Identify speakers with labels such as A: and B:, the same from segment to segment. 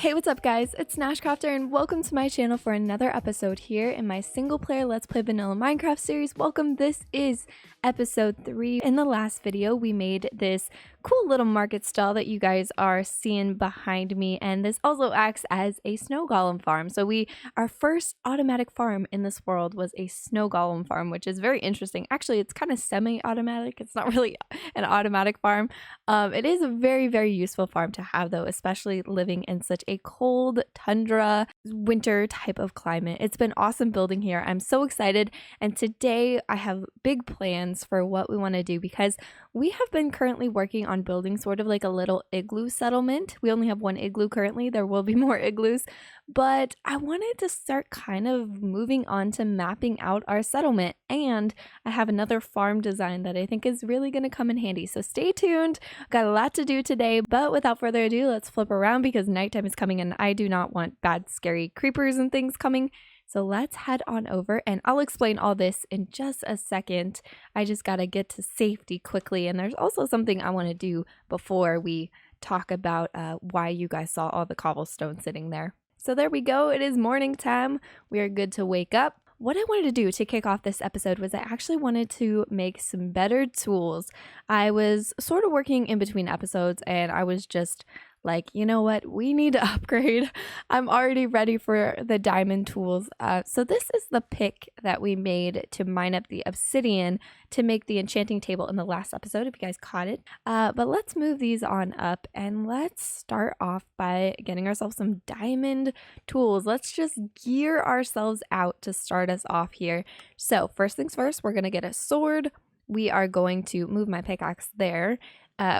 A: Hey, what's up guys? It's NashCrafter and welcome to my channel for another episode here in my single player Let's Play Vanilla Minecraft series. Welcome, this is episode 3. In the last video, we made this cool little market stall that you guys are seeing behind me, and this also acts as a snow golem farm. So our first automatic farm in this world was a snow golem farm, which is very interesting. Actually, it's kind of semi-automatic. It's not really an automatic farm. It is a very, very useful farm to have though, especially living in such a cold tundra winter type of climate. It's been awesome building here. I'm so excited, and today I have big plans for what we want to do because we have been currently working on building sort of like a little igloo settlement. We only have one igloo currently. There will be more igloos, but I wanted to start kind of moving on to mapping out our settlement, and I have another farm design that I think is really going to come in handy. So stay tuned. Got a lot to do today, but without further ado, let's flip around because nighttime is coming and I do not want bad scary creepers and things coming. So let's head on over and I'll explain all this in just a second. I just gotta get to safety quickly, and there's also something I want to do before we talk about why you guys saw all the cobblestone sitting there. So there we go, it is morning time. We are good to wake up. What I wanted to do to kick off this episode was I actually wanted to make some better tools. I was sort of working in between episodes and I was just like, you know what, we need to upgrade. I'm already ready for the diamond tools. So this is the pick that we made to mine up the obsidian to make the enchanting table in the last episode, if you guys caught it. But let's move these on up and let's start off by getting ourselves some diamond tools. Let's just gear ourselves out to start us off here. So first things first, we're going to get a sword. We are going to move my pickaxe there.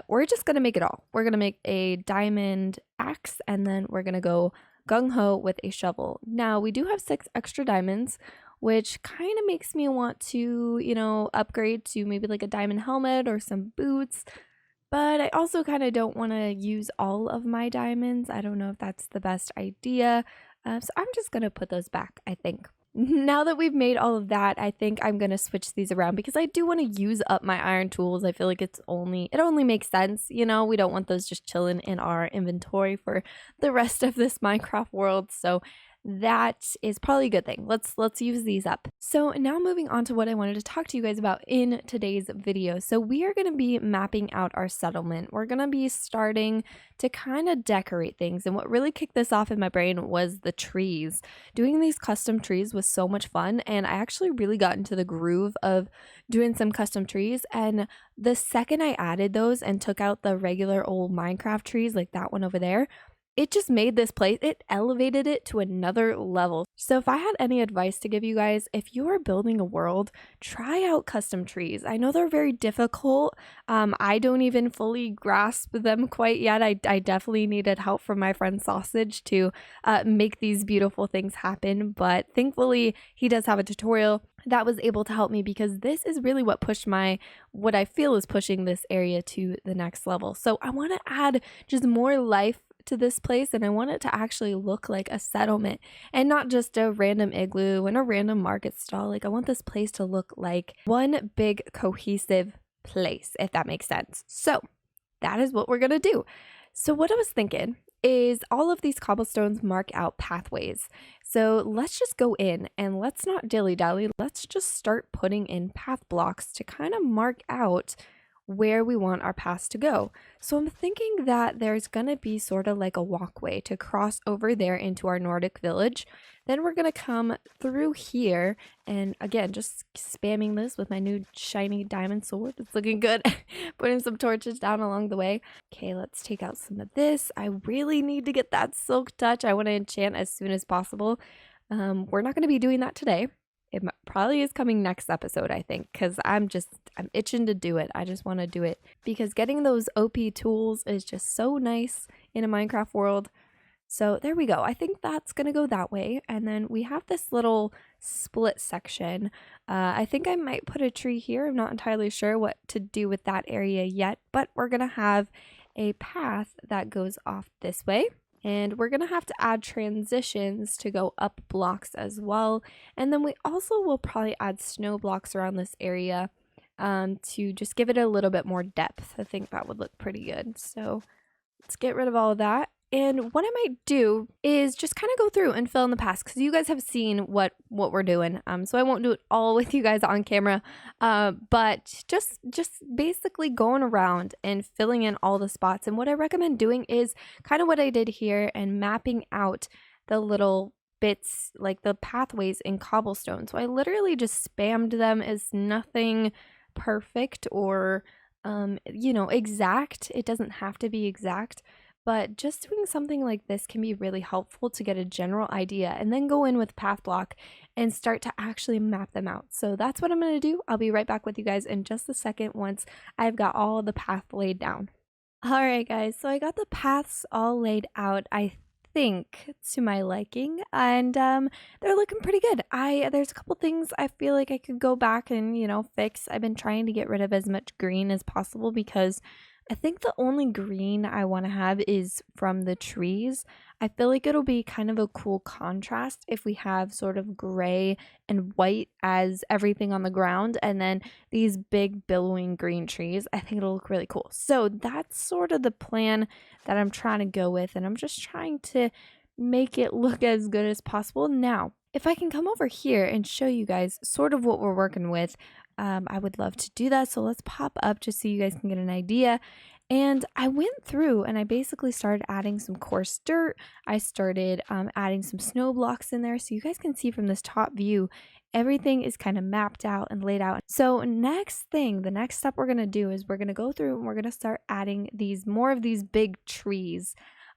A: We're just going to make it all. We're going to make a diamond axe, and then we're going to go gung-ho with a shovel. Now, we do have 6 extra diamonds, which kind of makes me want to, you know, upgrade to maybe like a diamond helmet or some boots. But I also kind of don't want to use all of my diamonds. I don't know if that's the best idea. So I'm just going to put those back, I think. Now that we've made all of that, I think I'm going to switch these around because I do want to use up my iron tools. I feel like it only makes sense, you know, we don't want those just chilling in our inventory for the rest of this Minecraft world. So that is probably a good thing. Let's use these up. So now moving on to what I wanted to talk to you guys about in today's video. So we are going to be mapping out our settlement. We're going to be starting to kind of decorate things. And what really kicked this off in my brain was the trees. Doing these custom trees was so much fun, and I actually really got into the groove of doing some custom trees. And the second I added those and took out the regular old Minecraft trees like that one over there, it just made this place, it elevated it to another level. So if I had any advice to give you guys, if you are building a world, try out custom trees. I know they're very difficult. I don't even fully grasp them quite yet. I definitely needed help from my friend Sausage to make these beautiful things happen. But thankfully, he does have a tutorial that was able to help me, because this is really what pushed what I feel is pushing this area to the next level. So I want to add just more life to this place, and I want it to actually look like a settlement and not just a random igloo and a random market stall. Like, I want this place to look like one big cohesive place, if that makes sense. So that is what we're gonna do. So what I was thinking is all of these cobblestones mark out pathways. So let's just go in and let's not dilly-dally. Let's just start putting in path blocks to kind of mark out where we want our paths to go. So I'm thinking that there's gonna be sort of like a walkway to cross over there into our Nordic village. Then we're gonna come through here, and again, just spamming this with my new shiny diamond sword. It's looking good. Putting some torches down along the way. Okay, let's take out some of this. I really need to get that silk touch. I want to enchant as soon as possible. We're not gonna be doing that today. It probably is coming next episode, I think, because I'm itching to do it. I just want to do it because getting those OP tools is just so nice in a Minecraft world. So there we go. I think that's going to go that way. And then we have this little split section. I think I might put a tree here. I'm not entirely sure what to do with that area yet, but we're going to have a path that goes off this way. And we're going to have to add transitions to go up blocks as well. And then we also will probably add snow blocks around this area to just give it a little bit more depth. I think that would look pretty good. So let's get rid of all of that. And what I might do is just kind of go through and fill in the past, because you guys have seen what we're doing. So I won't do it all with you guys on camera, but just basically going around and filling in all the spots. And what I recommend doing is kind of what I did here and mapping out the little bits, like the pathways in cobblestone. So I literally just spammed them as nothing perfect or exact. It doesn't have to be exact, but just doing something like this can be really helpful to get a general idea and then go in with path block and start to actually map them out. So that's what I'm going to do. I'll be right back with you guys in just a second once I've got all the path laid down. Alright guys, so I got the paths all laid out, I think, to my liking, and they're looking pretty good. There's a couple things I feel like I could go back and, fix. I've been trying to get rid of as much green as possible because I think the only green I want to have is from the trees. I feel like it'll be kind of a cool contrast if we have sort of gray and white as everything on the ground, and then these big billowing green trees. I think it'll look really cool. So that's sort of the plan that I'm trying to go with, and I'm just trying to make it look as good as possible. Now, if I can come over here and show you guys sort of what we're working with, I would love to do that. So let's pop up just so you guys can get an idea. And I went through and I basically started adding some coarse dirt. I started adding some snow blocks in there, so you guys can see from this top view, everything is kind of mapped out and laid out. So the next step we're going to do is we're going to go through and we're going to start adding more of these big trees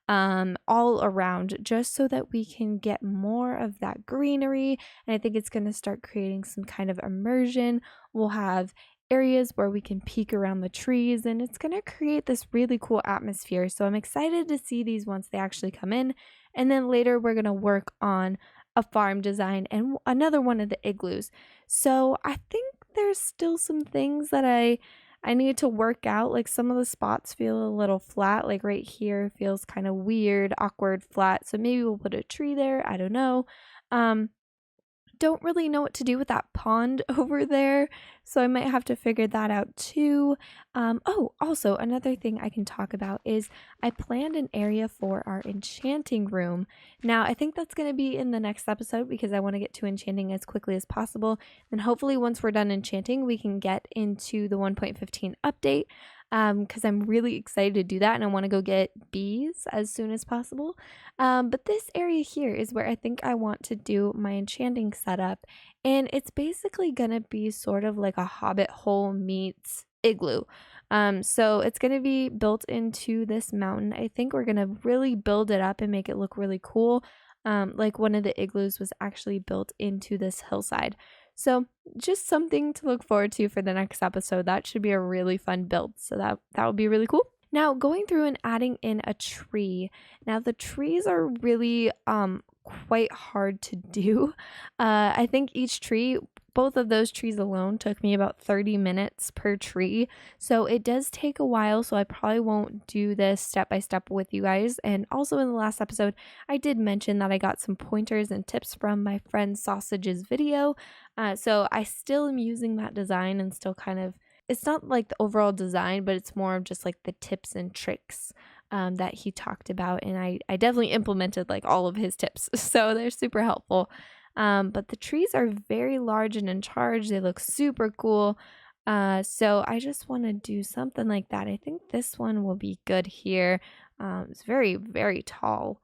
A: all around, just so that we can get more of that greenery. And I think it's going to start creating some kind of immersion. We'll have areas where we can peek around the trees, and it's going to create this really cool atmosphere. So I'm excited to see these once they actually come in. And then later we're going to work on a farm design and another one of the igloos. So I think there's still some things that I need to work out. Like some of the spots feel a little flat, like right here feels kind of weird, awkward, flat. So maybe we'll put a tree there. I don't know. Don't really know what to do with that pond over there, so I might have to figure that out too. Oh, also another thing I can talk about is I planned an area for our enchanting room. Now I think that's going to be in the next episode because I want to get to enchanting as quickly as possible, and hopefully once we're done enchanting we can get into the 1.15 update, because I'm really excited to do that and I want to go get bees as soon as possible. But this area here is where I think I want to do my enchanting setup, and it's basically gonna be sort of like a hobbit hole meets igloo. So it's gonna be built into this mountain. I think we're gonna really build it up and make it look really cool. Like one of the igloos was actually built into this hillside. So just something to look forward to for the next episode. That should be a really fun build. So that would be really cool. Now going through and adding in a tree. Now the trees are really quite hard to do. I think each tree, both of those trees alone took me about 30 minutes per tree. So it does take a while, so I probably won't do this step by step with you guys. And also in the last episode, I did mention that I got some pointers and tips from my friend Sausage's video. So I still am using that design and still kind of, it's not like the overall design, but it's more of just like the tips and tricks that he talked about. And I definitely implemented like all of his tips. So they're super helpful. But the trees are very large and in charge. They look super cool. So I just want to do something like that. I think this one will be good here. It's very, very tall.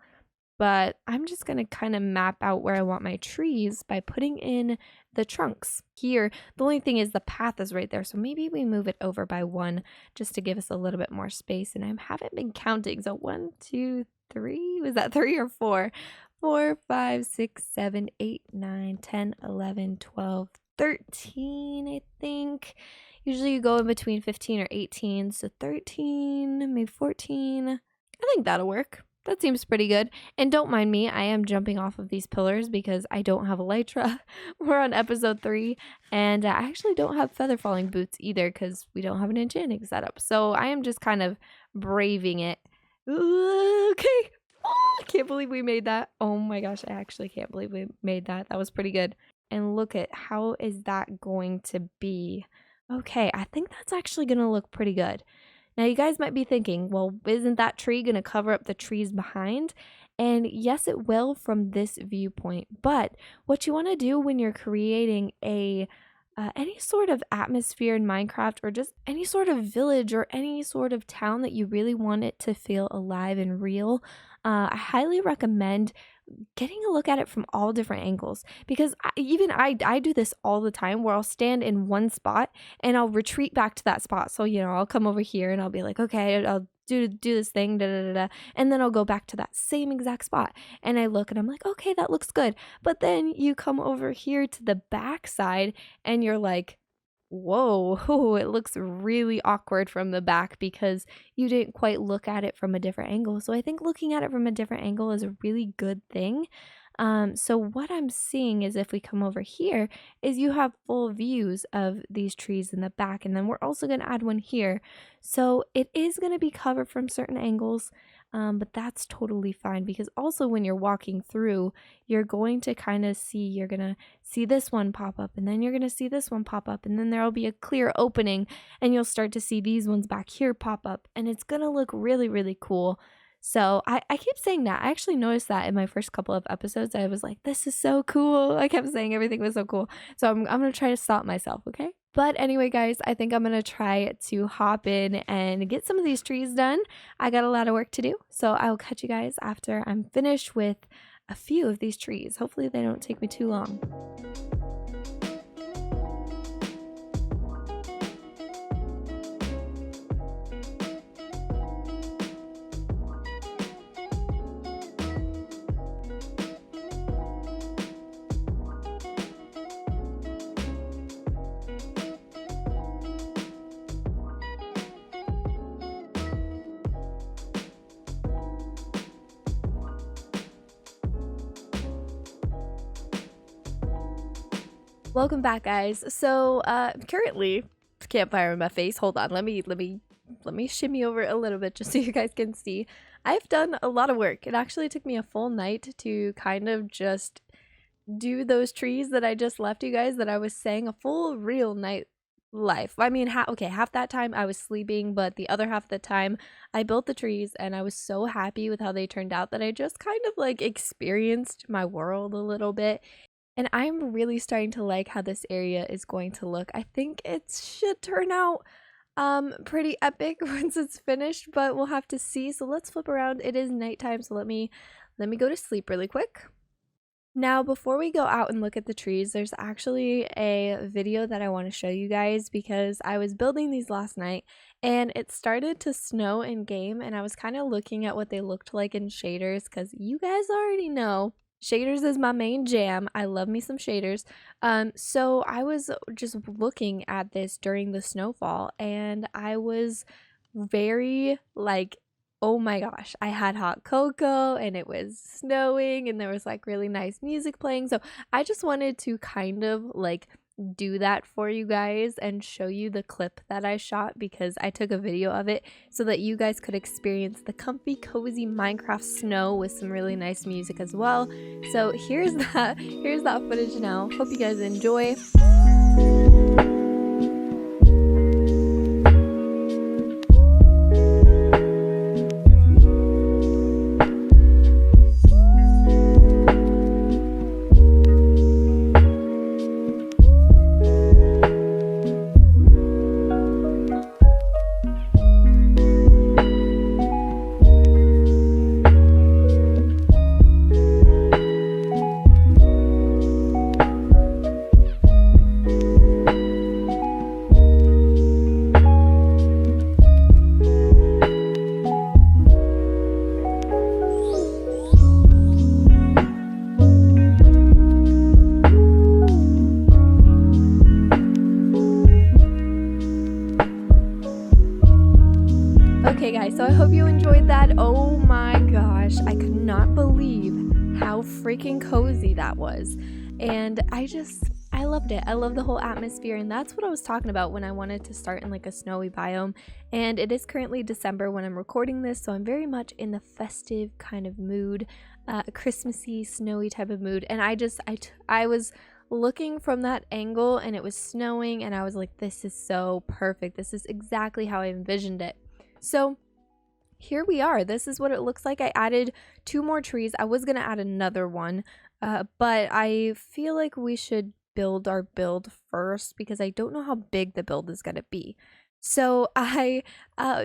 A: But I'm just going to kind of map out where I want my trees by putting in the trunks. Here, the only thing is the path is right there, so maybe we move it over by one just to give us a little bit more space. And I haven't been counting, so 1, 2, 3, was that 3 or 4? 4, 5, 6, 7, 8, 9, 10, 11, 12, 13, I think. Usually you go in between 15 or 18, so 13, maybe 14. I think that'll work. That seems pretty good. And don't mind me, I am jumping off of these pillars because I don't have Elytra. We're on episode 3, and I actually don't have feather falling boots either because we don't have an enchanting setup. So I am just kind of braving it. Okay. Oh, I can't believe we made that. Oh my gosh, I actually can't believe we made that. That was pretty good. And look at how is that going to be. Okay, I think that's actually going to look pretty good. Now you guys might be thinking, well, isn't that tree going to cover up the trees behind? And yes, it will from this viewpoint. But what you want to do when you're creating any sort of atmosphere in Minecraft, or just any sort of village or any sort of town that you really want it to feel alive and real, I highly recommend getting a look at it from all different angles, because I do this all the time, where I'll stand in one spot and I'll retreat back to that spot. So, I'll come over here and I'll be like, okay, I'll do this thing, da, da, da, da, and then I'll go back to that same exact spot and I look and I'm like, okay, that looks good. But then you come over here to the back side and you're like, whoa, it looks really awkward from the back because you didn't quite look at it from a different angle. So I think looking at it from a different angle is a really good thing. So what I'm seeing is, if we come over here, is you have full views of these trees in the back, and then we're also going to add one here. So it is going to be covered from certain angles, but that's totally fine, because also when you're walking through, you're going to kind of see, you're going to see this one pop up, and then you're going to see this one pop up, and then there'll be a clear opening and you'll start to see these ones back here pop up, and it's going to look really, really cool. So I keep saying that. I actually noticed that in my first couple of episodes. I was like, this is so cool. I kept saying everything was so cool. So I'm going to try to stop myself, okay? But anyway, guys, I think I'm going to try to hop in and get some of these trees done. I got a lot of work to do. So I will catch you guys after I'm finished with a few of these trees. Hopefully they don't take me too long. Welcome back, guys. So currently, campfire in my face. Hold on, let me shimmy over a little bit just so you guys can see. I've done a lot of work. It actually took me a full night to kind of just do those trees that I just left you guys, that I was saying, a full real night life. I mean, half that time I was sleeping, but the other half of the time I built the trees, and I was so happy with how they turned out that I just kind of like experienced my world a little bit. And I'm really starting to like how this area is going to look. I think it should turn out pretty epic once it's finished, but we'll have to see. So let's flip around. It is nighttime, so let me go to sleep really quick. Now, before we go out and look at the trees, there's actually a video that I want to show you guys, because I was building these last night and it started to snow in game, and I was kind of looking at what they looked like in shaders, because you guys already know shaders is my main jam. I love me some shaders. So I was just looking at this during the snowfall, and I was very like, oh my gosh, I had hot cocoa and it was snowing and there was like really nice music playing. So I just wanted to kind of like do that for you guys and show you the clip that I shot, because I took a video of it so that you guys could experience the comfy, cozy Minecraft snow with some really nice music as well. So here's that footage now. Hope you guys enjoy. Okay guys, so I hope you enjoyed that. Oh my gosh, I could not believe how freaking cozy that was. And I loved it. I love the whole atmosphere, and that's what I was talking about when I wanted to start in like a snowy biome. And it is currently December when I'm recording this, so I'm very much in the festive kind of mood, Christmassy, snowy type of mood. And I was looking from that angle and it was snowing, and I was like, this is so perfect. This is exactly how I envisioned it. So here we are. This is what it looks like. I added 2 more trees. I was going to add another one, but I feel like we should build our build first because I don't know how big the build is going to be. So I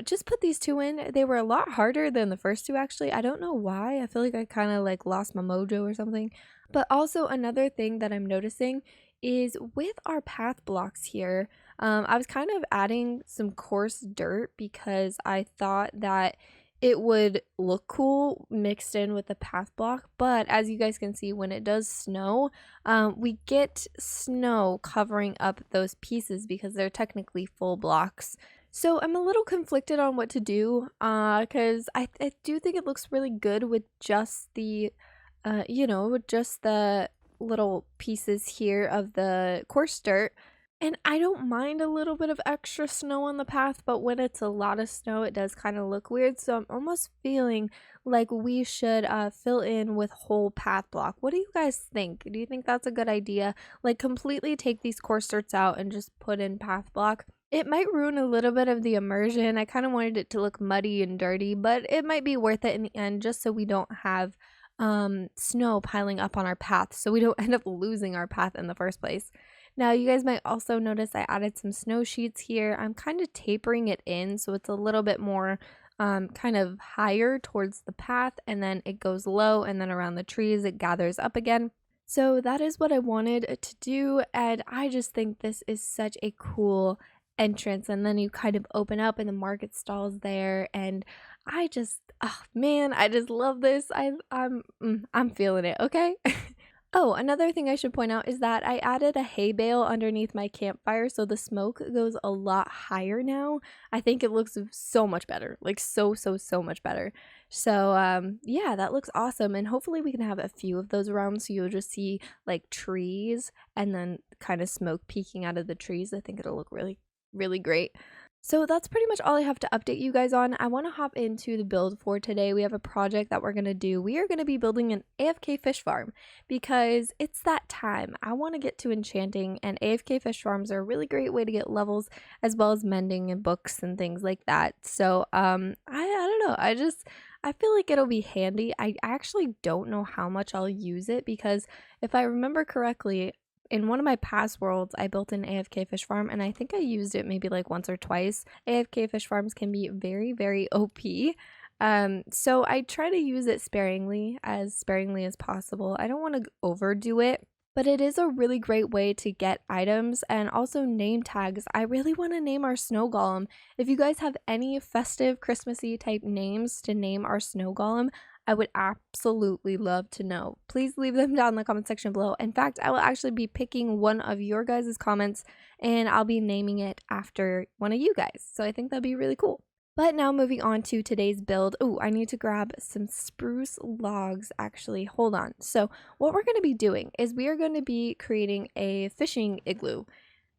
A: just put these 2 in. They were a lot harder than the first 2 actually. I don't know why. I feel like I kind of like lost my mojo or something. But also another thing that I'm noticing is with our path blocks here, I was kind of adding some coarse dirt because I thought that it would look cool mixed in with the path block. But as you guys can see, when it does snow, we get snow covering up those pieces because they're technically full blocks. So I'm a little conflicted on what to do because I do think it looks really good with just the, with just the little pieces here of the coarse dirt. And I don't mind a little bit of extra snow on the path, but when it's a lot of snow, it does kind of look weird. So I'm almost feeling like we should fill in with whole path block. What do you guys think? Do you think that's a good idea? Like completely take these coarse dirts out and just put in path block? It might ruin a little bit of the immersion. I kind of wanted it to look muddy and dirty, but it might be worth it in the end just so we don't have snow piling up on our path, so we don't end up losing our path in the first place. Now you guys might also notice I added some snow sheets here. I'm kind of tapering it in so it's a little bit more kind of higher towards the path, and then it goes low, and then around the trees it gathers up again. So that is what I wanted to do, and I just think this is such a cool entrance. And then you kind of open up and the market stalls there, and I just, oh man, I just love this. I'm feeling it, okay? Oh, another thing I should point out is that I added a hay bale underneath my campfire, so the smoke goes a lot higher now. I think it looks so much better, like so much better. So yeah, that looks awesome, and hopefully we can have a few of those around so you'll just see like trees and then kind of smoke peeking out of the trees. I think it'll look really great. So that's pretty much all I have to update you guys on. I want to hop into the build for today. We have a project that we're going to do. We are going to be building an AFK fish farm because it's that time. I want to get to enchanting, and AFK fish farms are a really great way to get levels as well as mending and books and things like that. So I don't know. I feel like it'll be handy. I actually don't know how much I'll use it because if I remember correctly, in one of my past worlds, I built an AFK fish farm, and I think I used it maybe like once or twice. AFK fish farms can be very OP. So I try to use it sparingly as possible. I don't want to overdo it, but it is a really great way to get items and also name tags. I really want to name our snow golem. If you guys have any festive Christmassy type names to name our snow golem, I would absolutely love to know. Please leave them down in the comment section below. In fact, I will actually be picking one of your guys' comments and I'll be naming it after one of you guys. So I think that'd be really cool. But now moving on to today's build. Oh, I need to grab some spruce logs actually. Hold on. So what we're going to be doing is we are going to be creating a fishing igloo,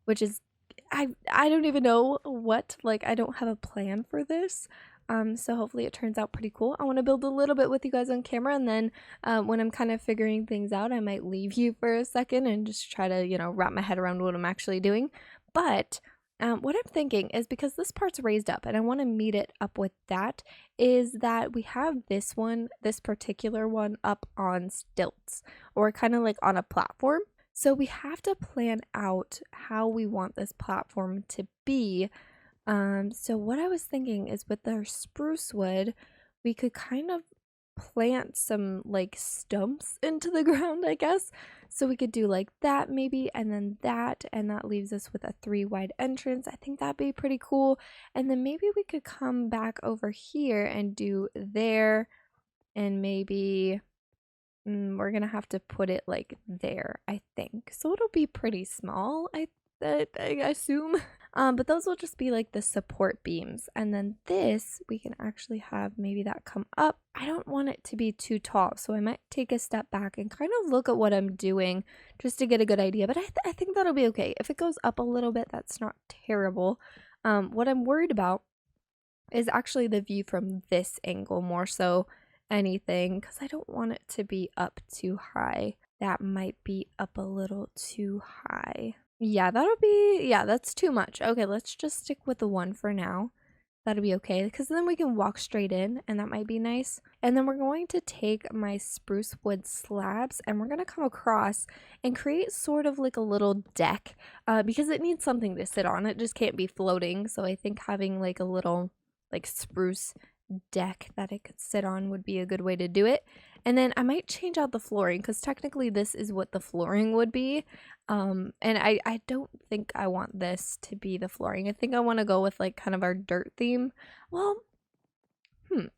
A: which is I don't even know what, like I don't have a plan for this. So hopefully it turns out pretty cool. I want to build a little bit with you guys on camera, and then when I'm kind of figuring things out, I might leave you for a second and just try to, wrap my head around what I'm actually doing. But what I'm thinking is, because this part's raised up and I want to meet it up with that, is that we have this particular one up on stilts, or kind of like on a platform. So we have to plan out how we want this platform to be. So what I was thinking is with our spruce wood, we could kind of plant some like stumps into the ground, I guess. So we could do like that maybe, and then that, and that leaves us with a 3 wide entrance. I think that'd be pretty cool. And then maybe we could come back over here and do there, and maybe we're gonna have to put it like there, I think. So it'll be pretty small, I assume. But those will just be like the support beams, and then this we can actually have maybe that come up. I don't want it to be too tall, so I might take a step back and kind of look at what I'm doing just to get a good idea. But I think that'll be okay. If it goes up a little bit, that's not terrible. What I'm worried about is actually the view from this angle more so anything, because I don't want it to be up too high. That might be up a little too high. Yeah, that's too much. Okay, let's just stick with the 1 for now. that'll be okay, because then we can walk straight in and that might be nice. And then we're going to take my spruce wood slabs and we're going to come across and create sort of like a little deck because it needs something to sit on. It just can't be floating. So I think having like a little like spruce deck that it could sit on would be a good way to do it. And then I might change out the flooring because technically this is what the flooring would be. And I don't think I want this to be the flooring. I think I want to go with like kind of our dirt theme. Well,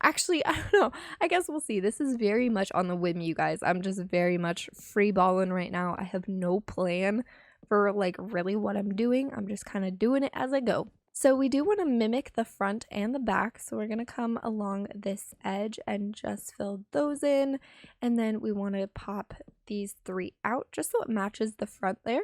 A: actually, I don't know. I guess we'll see. This is very much on the whim, you guys. I'm just very much free balling right now. I have no plan for like really what I'm doing. I'm just kind of doing it as I go. So we do want to mimic the front and the back. So we're going to come along this edge and just fill those in. And then we want to pop these 3 out just so it matches the front there.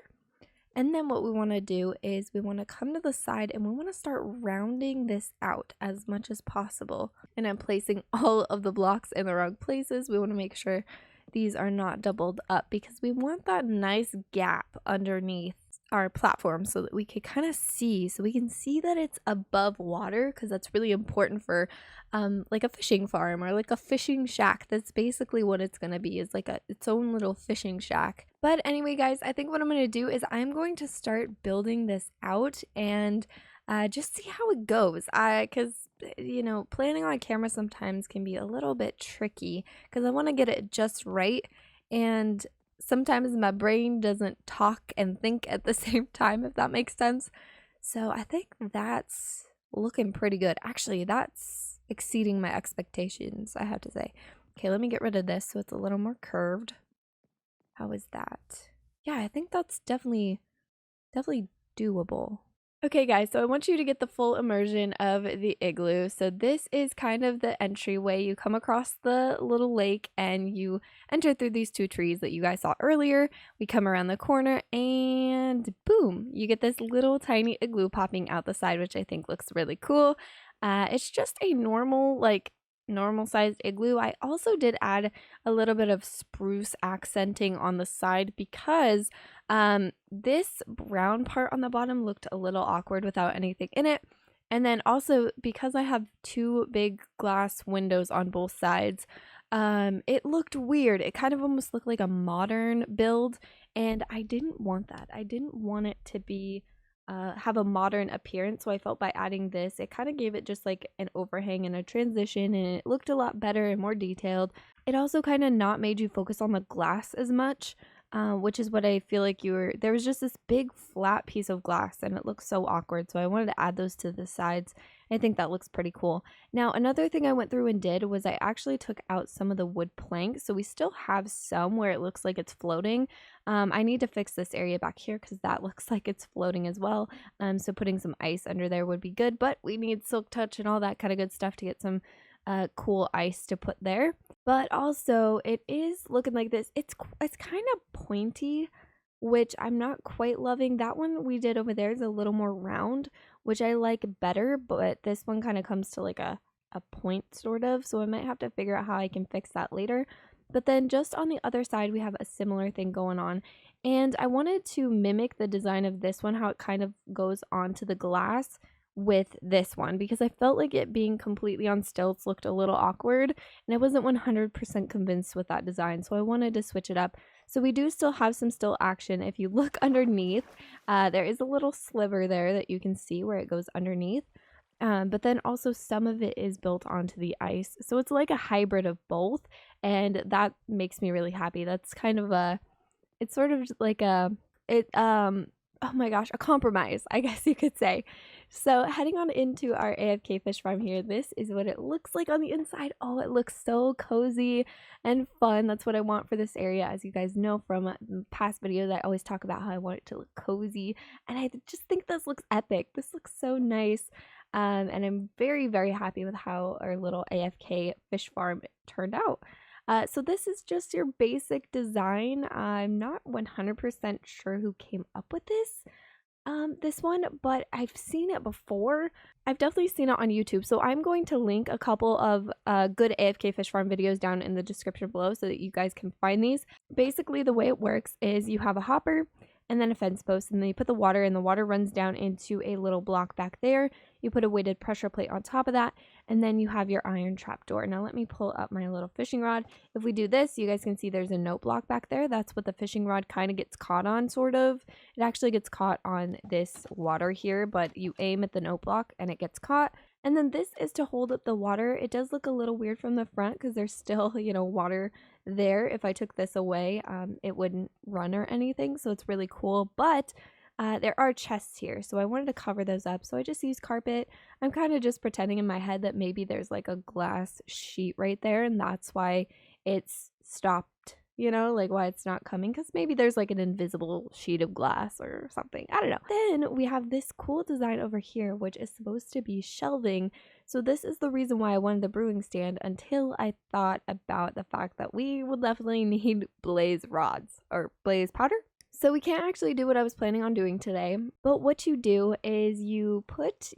A: And then what we want to do is we want to come to the side and we want to start rounding this out as much as possible. And I'm placing all of the blocks in the wrong places. We want to make sure these are not doubled up because we want that nice gap underneath our platform so that we can kind of see, so we can see that it's above water, because that's really important for like a fishing farm or like a fishing shack. That's basically what it's going to be, is like its own little fishing shack. But anyway, guys, I think what I'm going to do is I'm going to start building this out and just see how it goes. Because, you know, planning on camera sometimes can be a little bit tricky because I want to get it just right. And sometimes my brain doesn't talk and think at the same time, if that makes sense. So I think that's looking pretty good. Actually, that's exceeding my expectations, I have to say. Okay, let me get rid of this so it's a little more curved. How is that? Yeah, I think that's definitely doable. Okay guys, so I want you to get the full immersion of the igloo. So this is kind of the entryway. You come across the little lake and you enter through these 2 trees that you guys saw earlier. We come around the corner and boom, you get this little tiny igloo popping out the side, which I think looks really cool. It's just a normal sized igloo. I also did add a little bit of spruce accenting on the side because this brown part on the bottom looked a little awkward without anything in it. And then also because I have 2 big glass windows on both sides, it looked weird. It kind of almost looked like a modern build, and I didn't want that. I didn't want it to be have a modern appearance, so I felt by adding this, it kind of gave it just like an overhang and a transition, and it looked a lot better and more detailed. It also kind of not made you focus on the glass as much, which is what I feel like there was just this big flat piece of glass and it looks so awkward, so I wanted to add those to the sides. I think that looks pretty cool. Now, another thing I went through and did was I actually took out some of the wood planks, so we still have some where it looks like it's floating. I need to fix this area back here because that looks like it's floating as well. So putting some ice under there would be good, but we need silk touch and all that kind of good stuff to get some cool ice to put there. But also it is looking like this. It's kind of pointy, which I'm not quite loving. That one we did over there is a little more round, which I like better, but this one kind of comes to like a point sort of, so I might have to figure out how I can fix that later. But then just on the other side we have a similar thing going on, and I wanted to mimic the design of this one, how it kind of goes onto the glass with this one, because I felt like it being completely on stilts looked a little awkward and I wasn't 100% convinced with that design, so I wanted to switch it up. So we do still have some still action. If you look underneath, there is a little sliver there that you can see where it goes underneath, but then also some of it is built onto the ice, so it's like a hybrid of both, and that makes me really happy. That's kind of it's sort of like oh my gosh, a compromise, I guess you could say. So heading on into our AFK fish farm here, this is what it looks like on the inside. Oh, it looks so cozy and fun. That's what I want for this area. As you guys know from past videos, I always talk about how I want it to look cozy, and I just think this looks epic. This looks so nice, and I'm very, very happy with how our little AFK fish farm turned out. So this is just your basic design. I'm not 100% sure who came up with this one, but I've seen it before. I've definitely seen it on YouTube, so I'm going to link a couple of good AFK fish farm videos down in the description below so that you guys can find these. Basically, the way it works is you have a hopper, and then a fence post, and then you put the water, and the water runs down into a little block back there. You put a weighted pressure plate on top of that, and then you have your iron trapdoor. Now let me pull up my little fishing rod. If we do this, you guys can see there's a note block back there. That's what the fishing rod kind of gets caught on, sort of. It actually gets caught on this water here, but you aim at the note block and it gets caught. And then this is to hold up the water. It does look a little weird from the front because there's still, water there. If I took this away, it wouldn't run or anything, so it's really cool. But there are chests here, so I wanted to cover those up, so I just used carpet. I'm kind of just pretending in my head that maybe there's like a glass sheet right there, and that's why it's stopped, like why it's not coming, because maybe there's like an invisible sheet of glass or something. I don't know. Then we have this cool design over here, which is supposed to be shelving. So this is the reason why I wanted the brewing stand, until I thought about the fact that we will definitely need blaze rods or blaze powder. So we can't actually do what I was planning on doing today, but what you do is you put,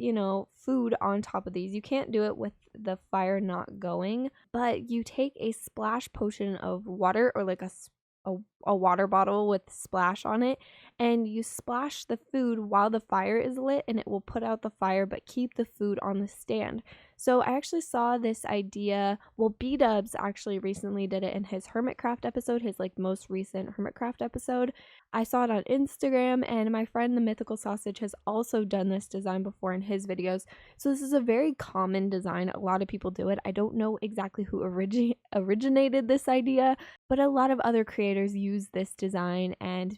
A: food on top of these. You can't do it with the fire not going, but you take a splash potion of water, or like a water bottle with splash on it, and you splash the food while the fire is lit, and it will put out the fire but keep the food on the stand. So I actually saw this idea, well, B-Dubs actually recently did it in his Hermitcraft episode, his like most recent Hermitcraft episode. I saw it on Instagram, and my friend the Mythical Sausage has also done this design before in his videos. So this is a very common design. A lot of people do it. I don't know exactly who originated this idea, but a lot of other creators use this design, and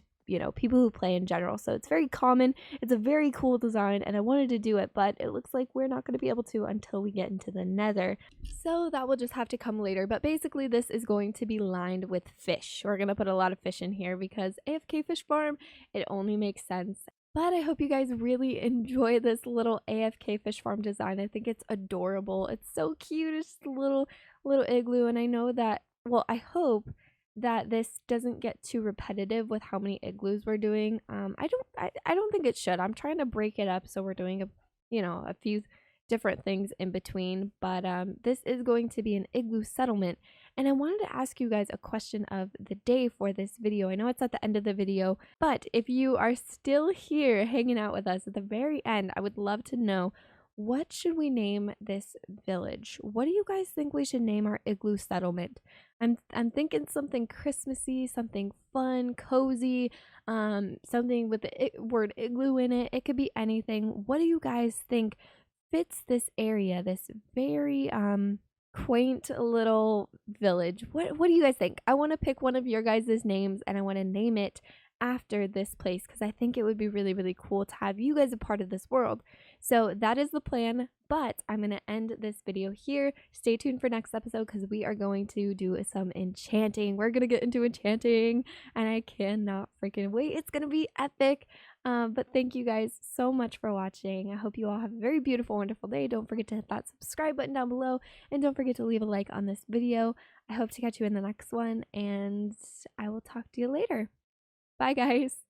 A: people who play in general. So it's very common. It's a very cool design, and I wanted to do it, but it looks like we're not going to be able to until we get into the nether. So that will just have to come later. But basically this is going to be lined with fish. We're going to put a lot of fish in here because AFK fish farm, it only makes sense. But I hope you guys really enjoy this little AFK fish farm design. I think it's adorable. It's so cute. It's just a little igloo, and I know that, well, I hope that this doesn't get too repetitive with how many igloos we're doing. I don't think it should. I'm trying to break it up so we're doing a few different things in between, but this is going to be an igloo settlement, and I wanted to ask you guys a question of the day for this video. I know it's at the end of the video, but if you are still here hanging out with us at the very end, I would love to know, what should we name this village? What do you guys think we should name our igloo settlement? I'm thinking something Christmassy, something fun, cozy, something with the word igloo in it. It could be anything. What do you guys think fits this area, this very quaint little village? What do you guys think? I want to pick one of your guys' names, and I want to name it after this place, because I think it would be really, really cool to have you guys a part of this world. So that is the plan, but I'm going to end this video here. Stay tuned for next episode, because we are going to do some enchanting. We're going to get into enchanting, and I cannot freaking wait. It's going to be epic. But thank you guys so much for watching. I hope you all have a very beautiful, wonderful day. Don't forget to hit that subscribe button down below, and don't forget to leave a like on this video. I hope to catch you in the next one, and I will talk to you later. Bye, guys.